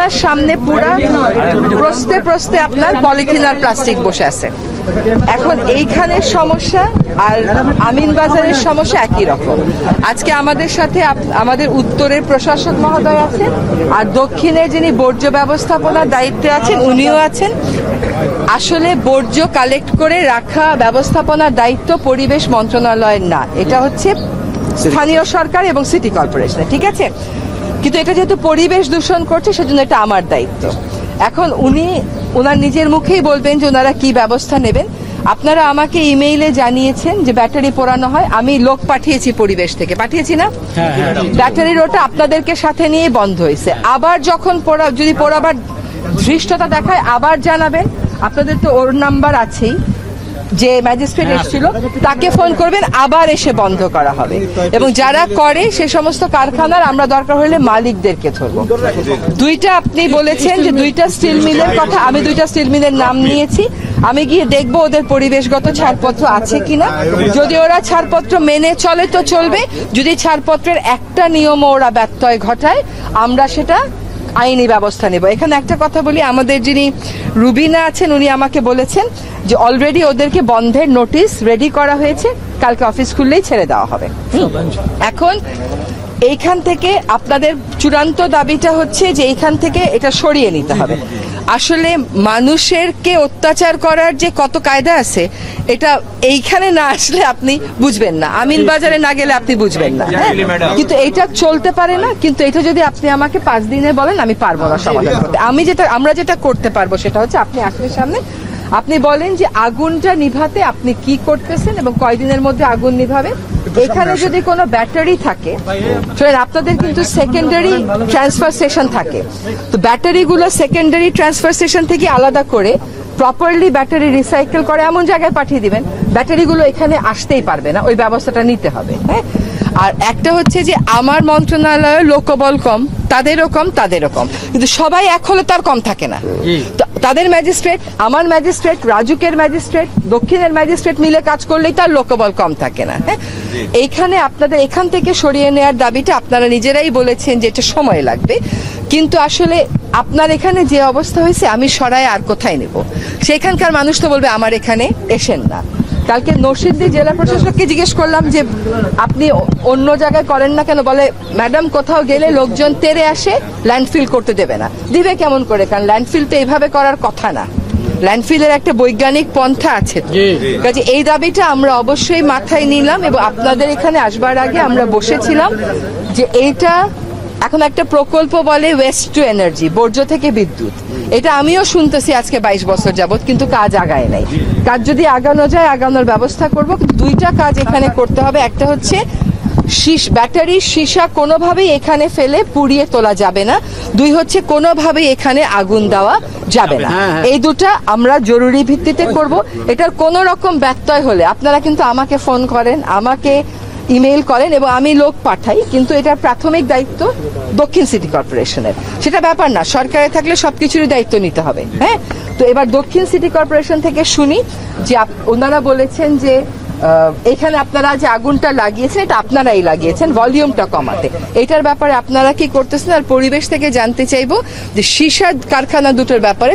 কারখানার সামনে পুরা প্রস্তে প্রস্তে আপনার পলিথিন আর প্লাস্টিক বসে আছে। এখন এইখানের সমস্যা আর আমিনবাজারের সমস্যা একই রকম। আজকে আমাদের সাথে আমাদের উত্তরের প্রশাসক মহোদয় আছেন, আর দক্ষিণের যিনি বর্জ্য ব্যবস্থাপনার দায়িত্বে আছেন উনিও আছেন। আসলে বর্জ্য কালেক্ট করে রাখা ব্যবস্থাপনার দায়িত্ব পরিবেশ মন্ত্রণালয়ের না, এটা হচ্ছে স্থানীয় সরকার এবং সিটি কর্পোরেশনের, ঠিক আছে? কিন্তু এটা যেহেতু পরিবেশ দূষণ করছে সেজন্য এটা আমার দায়িত্ব। এখন ওনার নিজের মুখেই বলবেন যে ওনারা কি ব্যবস্থা নেবেন। আপনারা আমাকে ইমেইলে জানিয়েছেন যে ব্যাটারি পোড়ানো হয়, আমি লোক পাঠিয়েছি পরিবেশ থেকে, পাঠিয়েছি না? ব্যাটারির ওটা আপনাদেরকে সাথে নিয়ে বন্ধ হয়েছে। আবার যখন যদি পোড়াবার ধৃষ্টতা দেখায় আবার জানাবেন। আপনাদের তো ওর নাম্বার আছেই, যে ম্যাজিস্ট্রেট এসেছিল তাকে ফোন করবেন, আবার এসে বন্ধ করা হবে। এবং যারা করে সে সমস্ত কারখানার আমরা দরকার হলে মালিকদেরকে ধরবো। দুইটা আপনি বলেছেন যে দুইটা স্টিল মিলের কথা, আমি দুইটা স্টিল মিলের নাম নিয়েছি। আমি গিয়ে দেখবো ওদের পরিবেশগত ছাড়পত্র আছে কিনা। যদি ওরা ছাড়পত্র মেনে চলে তো চলবে, যদি ছাড়পত্রের একটা নিয়মও ওরা ব্যত্যয় ঘটায় আমরা সেটা আইনি ব্যবস্থা নেব। এখানে একটা কথা বলি, আমাদের যিনি রুবিনা আছেন উনি আমাকে বলেছেন যে অলরেডি ওদেরকে বন্ধের নোটিশ রেডি করা হয়েছে, কালকে অফিস খুললেই ছেড়ে দেওয়া হবে। এখন এইখান থেকে আপনাদের চূড়ান্ত দাবিটা হচ্ছে যে এইখান থেকে এটা সরিয়ে নিতে হবে। আসলে মানুষেরকে অত্যাচার করার যে কত কায়দা আছে এটা এইখানে না আসলে আপনি বুঝবেন না, আমিনবাজারে না গেলে আপনি বুঝবেন না। কিন্তু এইটা চলতে পারে না, কিন্তু এটা যদি আপনি আমাকে 5 দিনে বলেন আমি পারবো না সমাধান করতে। আমরা যেটা করতে পারবো সেটা হচ্ছে আপনি আসলে সামনে আপনি বলেন যে আগুনটা নিভাতে আপনি কি করতেছেন এবং কয়দিনের মধ্যে আগুন নিভাবে। এখানে যদি কোনো ব্যাটারি থাকে, আপনাদের কিন্তু সেকেন্ডারি ট্রান্সফার স্টেশন থাকে, তো ব্যাটারিগুলো সেকেন্ডারি ট্রান্সফার স্টেশন থেকে আলাদা করে প্রপারলি ব্যাটারি রিসাইকেল করে এমন জায়গায় পাঠিয়ে দিবেন, ব্যাটারিগুলো এখানে আসতেই পারবে না, ওই ব্যবস্থাটা নিতে হবে। হ্যাঁ, আর একটা হচ্ছে যে আমার মন্ত্রণালয়ের লোকবল কম, তাদেরও কম, কিন্তু সবাই এক হলে তার কম থাকে না। তাদের ম্যাজিস্ট্রেট, আমার ম্যাজিস্ট্রেট, রাজুকের ম্যাজিস্ট্রেট, দক্ষিণের ম্যাজিস্ট্রেট মিলে কাজ করলেই তার লোকবল কম থাকে না। হ্যাঁ, এইখানে আপনাদের এখান থেকে সরিয়ে নেওয়ার দাবিটা আপনারা নিজেরাই বলেছেন যে এটা সময় লাগবে, কিন্তু আসলে আপনার এখানে যে অবস্থা হয়েছে আমি সরাই আর কোথায় নেব? সেখানকার মানুষ তো বলবে আমার এখানে এসেন না। কালকে নরসিংদী জেলা প্রশাসককে জিজ্ঞেস করলাম যে আপনি অন্য জায়গায় করেন না কেন, বলে ম্যাডাম কোথাও গেলে লোকজন তেরে আসে, ল্যান্ডফিল করতে দেবে না। দিবে কেমন করে? কারণ ল্যান্ডফিল তো এইভাবে করার কথা না, ল্যান্ডফিলের একটা বৈজ্ঞানিক পন্থা আছে। কাজে এই দাবিটা আমরা অবশ্যই মাথায় নিলাম এবং আপনাদের এখানে আসবার আগে আমরা বসেছিলাম যে এইটা এখন একটা প্রকল্প বলে ওয়েস্ট টু এনার্জি, বর্জ্য থেকে বিদ্যুৎ। এটা আমিও শুনতেছি আজকে 22 বছর যাবত, কিন্তু কাজ আগায় নাই। কাজ যদি আগানো যায় আগানোর ব্যবস্থা করব, কিন্তু দুইটা কাজ এখানে করতে হবে। একটা হচ্ছে ব্যাটারির সীসা কোনোভাবেই এখানে ফেলে পুড়িয়ে তোলা যাবে না, 2 হচ্ছে কোনোভাবেই এখানে আগুন দেওয়া যাবে না। এই দুটা আমরা জরুরি ভিত্তিতে করব। এটার কোনো রকম ব্যত্যয় হলে আপনারা কিন্তু আমাকে ফোন করেন, আমাকে ইমেইল করেন এবং আমি লোক পাঠাই, কিন্তু এটার প্রাথমিক দায়িত্ব দক্ষিণ সিটি কর্পোরেশনের। সেটা ব্যাপার না, সরকারে থাকলে সবকিছুরই দায়িত্ব নিতে হবে। হ্যাঁ, তো এবার দক্ষিণ সিটি কর্পোরেশন থেকে শুনি যে ওনারা বলেছেন যে এখানে আপনারা যে আগুনটা লাগিয়েছেন এটা আপনারাই লাগিয়েছেন ভলিউমটা কমাতে, এটার ব্যাপারে আপনারা কি করতেছেন? আর পরিবেশ থেকে জানতে চাইবো যে সীসা কারখানা দুটোর ব্যাপারে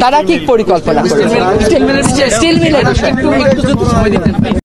তারা কি পরিকল্পনা করেছেন, স্টিল মিলের বিষয়ে।